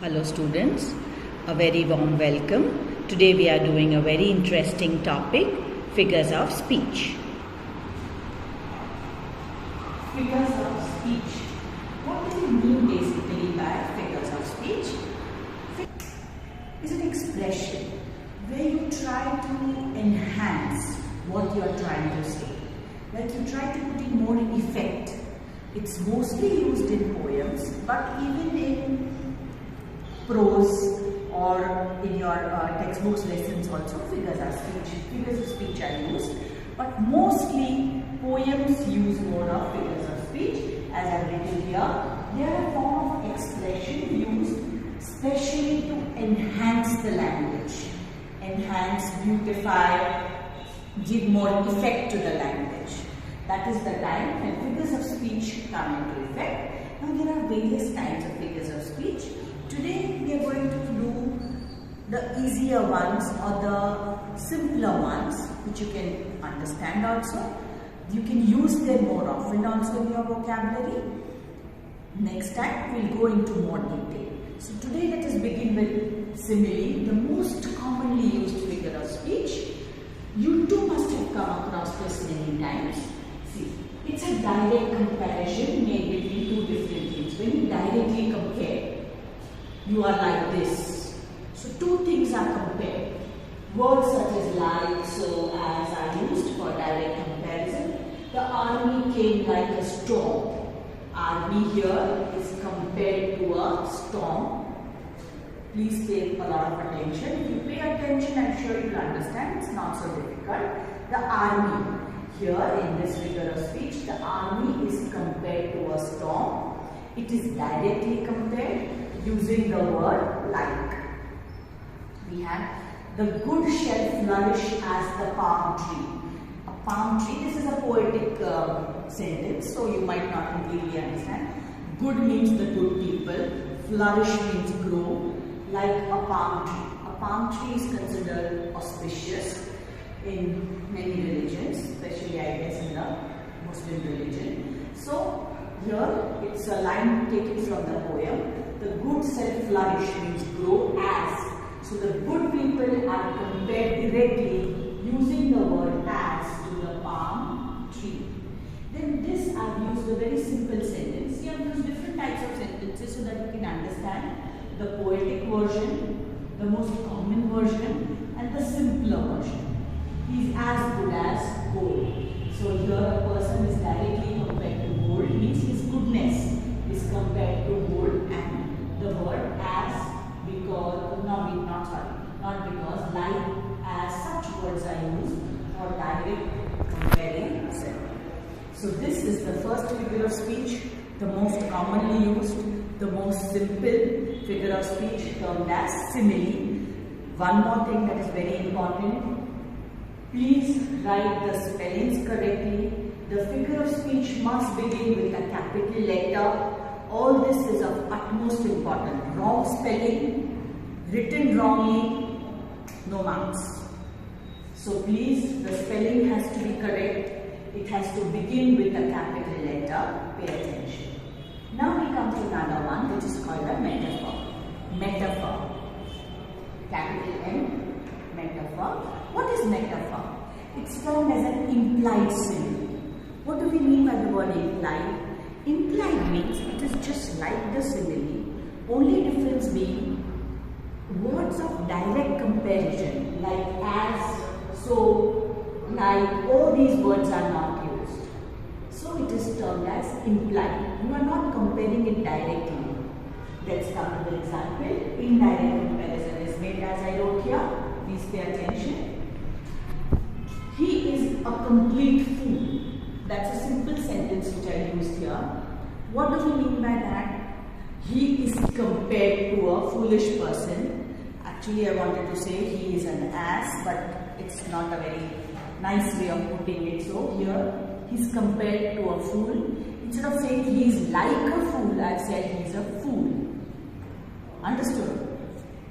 Hello students, a very warm welcome. Today we are doing a very interesting topic, figures of speech. Figures of speech. What do we mean basically by figures of speech? Is an expression where you try to enhance what you are trying to say. Like you try to put in more effect. It's mostly used in poems, but even in prose or in your textbooks lessons also figures of speech are used, but mostly poems use more of figures of speech. As I've written here, they are a form of expression used specially to enhance the language, enhance, beautify, give more effect to the language. That is the time when figures of speech come into effect. Now there are various kinds of figures of speech. Today we are going to do the easier ones or the simpler ones, which you can understand also. You can use them more often also in your vocabulary. Next time we will go into more detail. So today let us begin with simile, the most commonly used figure of speech. You too must have come across this many times. See, it's a direct comparison made between two different things. When you directly compare, you are like this. So two things are compared. Words such as like, so, as are used for direct comparison. The army came like a storm. Army here is compared to a storm. Please pay a lot of attention. If you pay attention, I'm sure you will understand. It's not so difficult. The army. Here in this figure of speech, the army is compared to a storm. It is directly compared using the word like. We have the good shall flourish as the palm tree. A palm tree, this is a poetic sentence, so you might not completely understand. Good means the good people, flourish means grow, like a palm tree. A palm tree is considered auspicious in many religions, especially I guess in the Muslim religion. So here it's a line taken from the poem. The good shall flourish means grow as. So the good people are compared directly using the word as to the palm tree. Then this I've used a very simple sentence. You have used different types of sentences so that you can understand the poetic version, the most common version, and the simpler version. He is as good as gold. So here a person is directly compared to gold, means his goodness is compared to gold, and the word as because, not because, like, as such words are used for direct comparison. So this is the first figure of speech, the most commonly used, the most simple figure of speech termed as simile. One more thing that is very important. Please write the spellings correctly. The figure of speech must begin with a capital letter. All this is of utmost importance. Wrong spelling, written wrongly, no marks. So please, the spelling has to be correct. It has to begin with a capital letter. Pay attention. Now we come to another one, which is called a metaphor. Metaphor. Capital M, metaphor. What is metaphor? It's termed as an implied simile. What do we mean by the word implied? Implied means it is just like the simile, only difference being words of direct comparison like as, so, like, all these words are not used. So it is termed as implied. You are not comparing it directly. Let's come to the example. Indirect comparison is made as I wrote here. Please pay attention. He is a complete fool. That's a simple sentence which I used here. What do we mean by that? He is compared to a foolish person. Actually, I wanted to say he is an ass, but it's not a very nice way of putting it. So here, he's compared to a fool. Instead of saying he is like a fool, I've said he is a fool. Understood?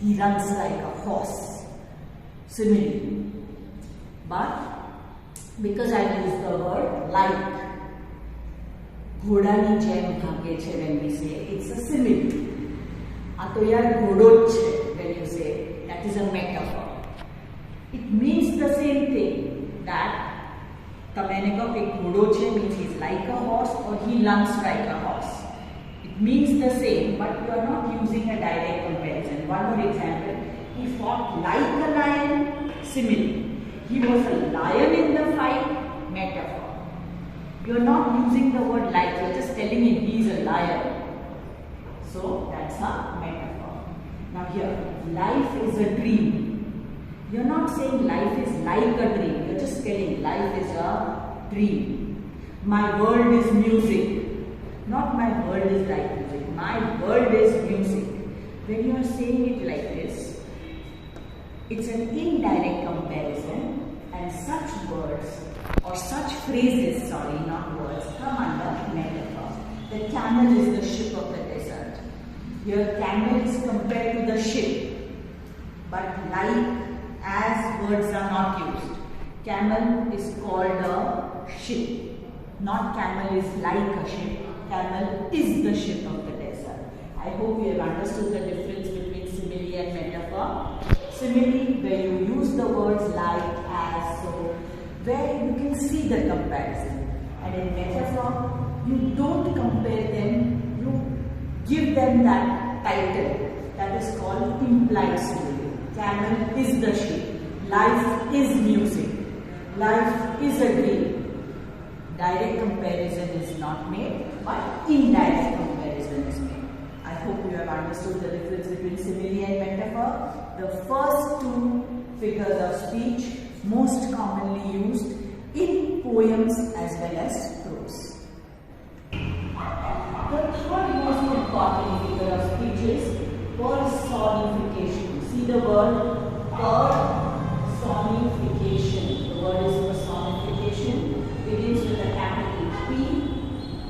He runs like a horse. Simile. But because I use the word like, ઘોડાની જેમ ભાગે છે when we say it's a simile. આ તો Goyar Godoche, when you say, that is a metaphor. It means the same thing, that Tameneko Godoche means he is like a horse or he lungs like a horse. It means the same, but you are not using a direct comparison. One more example, he fought like a lion, simile. He was a lion in the fight, metaphor. You are not using the word like, you are just telling him he is a lion. So that's a metaphor. Now here, life is a dream. You are not saying life is like a dream. You are just telling life is a dream. My world is music. Not my world is like music. My world is music. When you are saying it like this, it's an indirect comparison, and such words or such phrases, sorry, not words, come under metaphor. The camel is the ship of the desert. Here camel is compared to the ship, but like as words are not used. Camel is called a ship. Not camel is like a ship. Camel is the ship of the desert. I hope you have understood the difference between simile and metaphor. Simile, where you use the words like, as, so, where you can see the comparison. And in metaphor, you don't compare them, you give them that title. That is called implied simile. Camel is the ship. Life is music. Life is a dream. Direct comparison is not made, but indirect comparison is made. I hope you have understood the difference between simile and metaphor. The first two figures of speech most commonly used in poems as well as prose. The third most important figure of speech is personification. See the word personification. The word is personification. Begins with a capital P.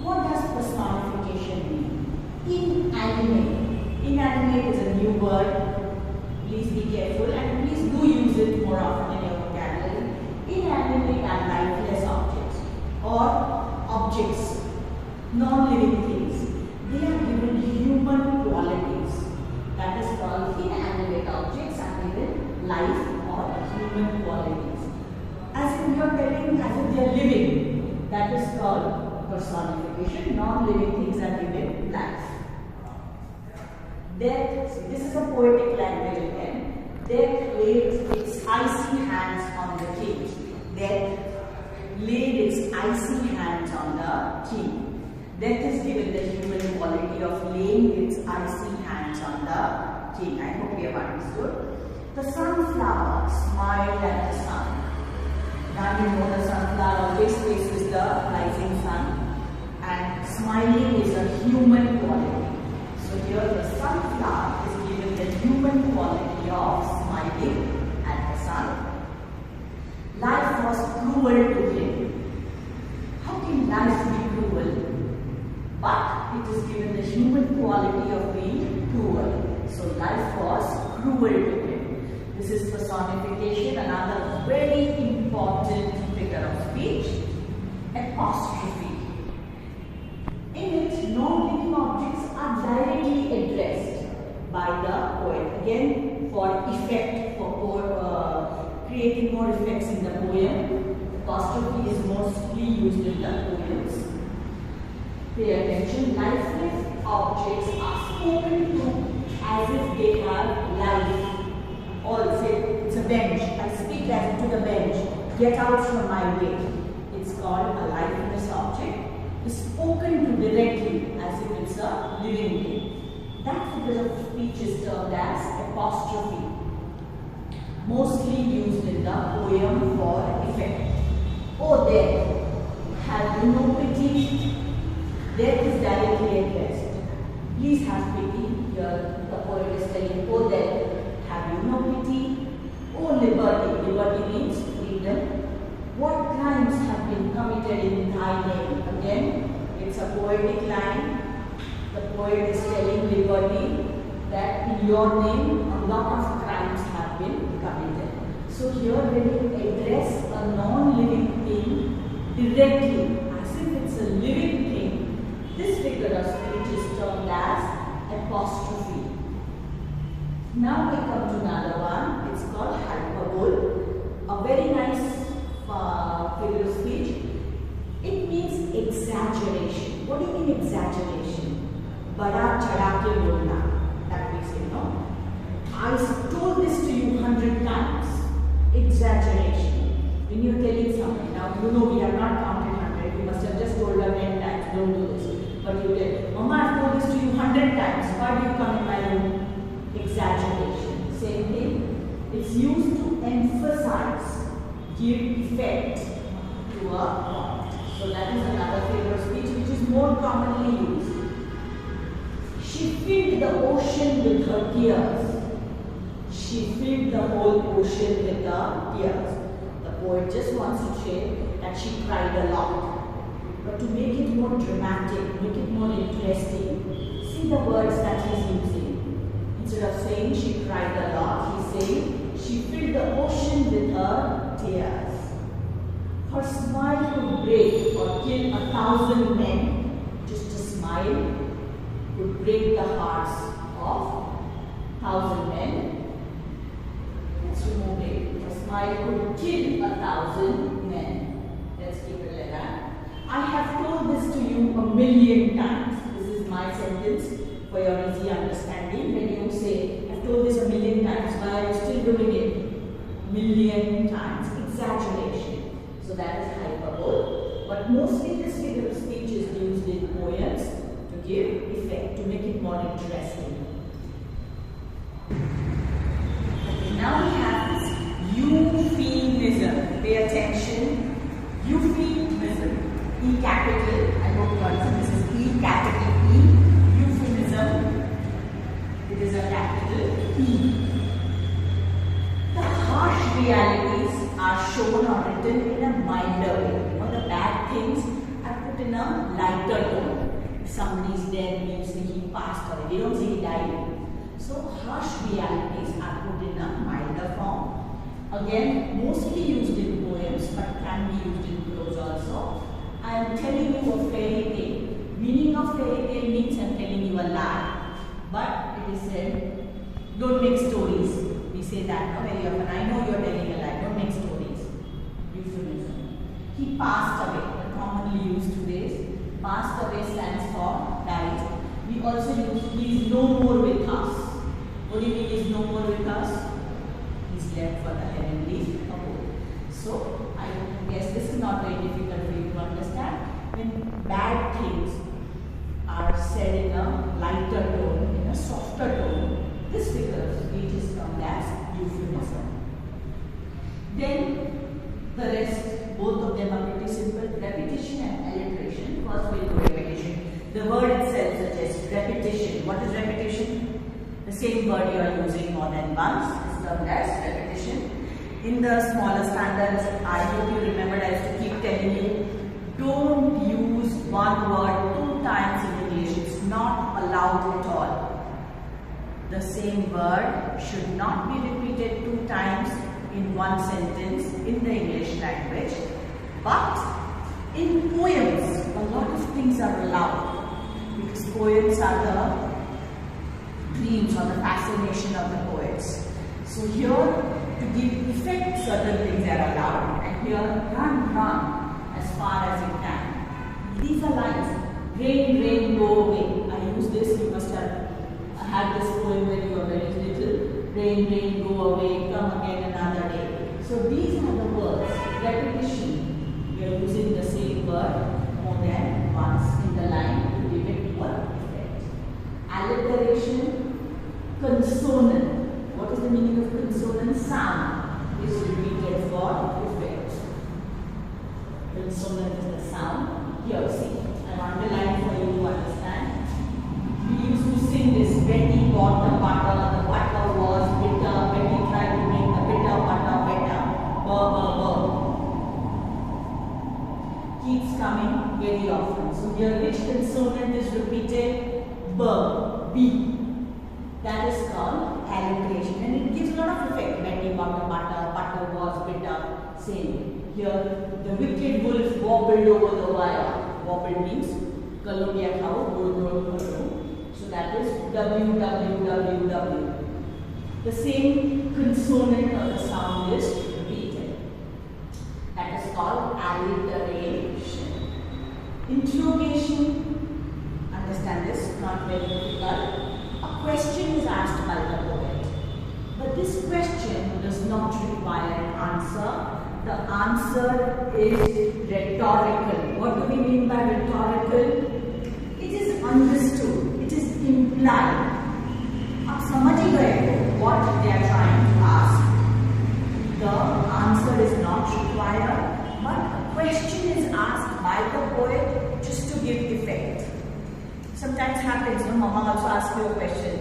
What does personification mean? Inanimate. Inanimate is a new word. Please be careful and please do use it more often in your vocabulary. Inanimate are lifeless objects or objects, non-living things. They are given human qualities. That is called inanimate objects are given life or human qualities. As if you are telling as if they are living, that is called personification. Non-living things are given life. Death, this is a poetic language again. Death laid its icy hands on the king. Death laid its icy hands on the king. Death is given the human quality of laying its icy hands on the king. I hope you have understood. The sunflower smiled at the sun. Now you know the sunflower always faces the rising sun, and smiling is a human quality. So here the sunflower is given the human quality of smiling at the sun. Life was cruel to him. How can life be cruel? But it is given the human quality of being cruel. So life was cruel to him. This is personification, another very important figure of speech. Apostrophe. In it, non-living objects are directly addressed by the poet. Again, for effect, for creating more effects in the poem, apostrophe is mostly used in the poems. Pay attention, lifeless objects are spoken to as if they have life. Or say, it's a bench, I speak as to the bench, get out from my way. It's called a lifeless object. It's spoken to directly as if it's a living thing. That figure of speech is termed as apostrophe. Mostly used in the poem for effect. Oh death, have you no pity? Death is directly addressed. Please have pity. Here the poet is telling, oh death, have you no pity? Oh liberty, liberty means freedom. What crimes have been committed in thy name? Again, it's a poetic line. The poet is telling liberty that in your name a lot of crimes have been committed. So here when you address a non-living thing directly, as if it's a living thing, this figure of speech is termed as apostrophe. Now we come to another one. It's called hyperbole. A very nice figure of speech. It means exaggeration. What do you mean exaggeration? Bada chada ke bolna. That means, I told this to you 100 times. Exaggeration. When you're telling something, now we have not counted 100. You must have just told her 10 times. Don't do this. But you tell, Mama, I've told this to you 100 times. Why do you come in my room? Exaggeration. Same thing. It's used to emphasize, give effect to a point. So that is another figure of speech which is more commonly used. She filled the ocean with her tears. She filled the whole ocean with her tears. The poet just wants to say that she cried a lot. But to make it more dramatic, make it more interesting, see the words that he is using. Instead of saying she cried a lot, he is saying she filled the ocean with her tears. Her smile could break or kill 1,000 men. Just a smile could break the hearts of 1,000 men. Let's remove it. A smile could kill 1,000 men. Let's keep it like that. I have told this to you 1,000,000 times. This is my sentence for your easy understanding. When you say, I've told this 1,000,000 times, why are you still doing it? 1,000,000 times. Exaggeration. So that is hyperbole. But mostly this figure of speech is used in poems to give effect, to make it more interesting. Okay, now we have this euphemism. Pay attention. Euphemism. E capital. I hope you understand. This is E capital E. Euphemism. It is a capital E. The harsh realities are shown or written in a milder way. The bad things are put in a lighter tone. If somebody is dead, we say he passed away. They don't say he died. So harsh realities are put in a milder form. Again, mostly used in poems, but can be used in prose also. I am telling you a fairy tale. Meaning of fairy tale means I am telling you a lie. But it is said, don't make stories. We say that very often. I know you are telling a lie. Don't make stories. Euphemism. He passed away. The commonly used phrase. Passed away stands for died. We also use he is no more with us. What do you mean he is no more with us? He is left for the heavenly abode. So I guess this is not very difficult for you to understand. When bad things are said in a lighter tone, in a softer tone, this figure of speech is termed as euphemism. Then the rest, both of them are pretty simple. Repetition and alliteration. First we'll do repetition. The word itself suggests repetition. What is repetition? The same word you are using more than once is termed as repetition. In the smaller standards, I hope you remembered, I used to keep telling you, don't use one word 2 times in English. It's not allowed at all. The same word should not be repeated 2 times in one sentence in the English language. But in poems, a lot of things are allowed because poems are the dreams or the fascination of the poets. So here, to give effect, certain things are allowed, and here, run as far as you can. These are lines. Rain, rain, go away. I use this. You must have had this poem when you were very little. Rain, rain, go away. Come again another day. So these are the words. Repetition. We are using the same word more than once in the line to give it more effect. Alliteration, consonant. What is the meaning of consonant? Sound is repeated for effect. Consonant is the sound. Here, see, I have underlined for you to understand. We used to sing this. Betty bought the butter was bitter. Betty tried to make the bitter butter better. Burr, burr, burr. Keeps coming very often. So here, which consonant is repeated? B. B. That is called alliteration, and it gives a lot of effect. Betty bought the butter was bitter. Same. Here, the wicked wolf wobbled over the wire. Wobbled means kalodia khao, gol gol karo. So that is WWWW. the same consonant or the sound is repeated. That is called alliteration. Interrogation, understand this, not very difficult. A question is asked by the poet, but this question does not require an answer. The answer is rhetorical. What do we mean by rhetorical? It is understood, it is implied. आप समझ ही गए हो what they are trying to ask. The answer is not required, but a question is asked by the poet just to give effect. Sometimes happens, no, Mama also asks you a question.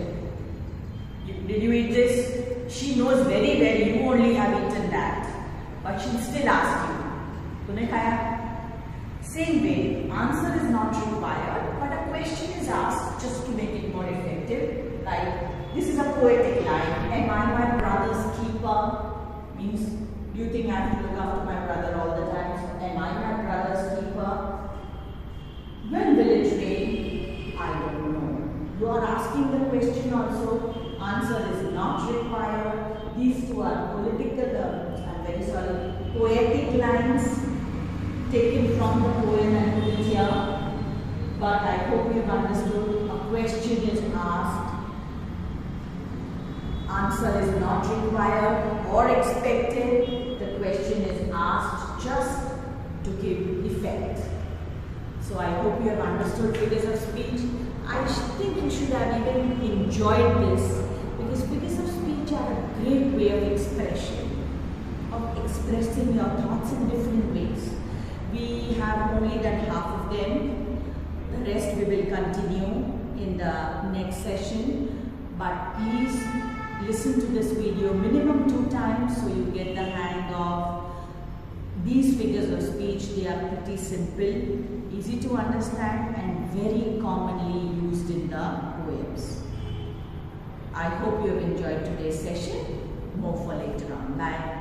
Did you eat this? She knows very well you only have eaten that, but she'll still ask you. तूने खाया? Same way, answer is not required, but a question is asked just to make it more effective. Like, this is a poetic line. Am I my brother's keeper? Means, do you think I have to look after my brother all the time? So, am I my brother's keeper? When will it rain? I don't know. You are asking the question also. Answer is not required. These two are poetic lines taken from the poem and put it here. But I hope you have understood. A question is asked. Answer is not required or expected. The question is asked just to give effect. So I hope you have understood figures of speech. I think you should have even enjoyed this, because figures of speech are a great way of expression, of expressing your thoughts in different ways. We have only done half of them. The rest we will continue in the next session. But please listen to this video minimum 2 times so you get the hang of these figures of speech. They are pretty simple, easy to understand, and very commonly used in the poems. I hope you have enjoyed today's session. More for later on. Bye.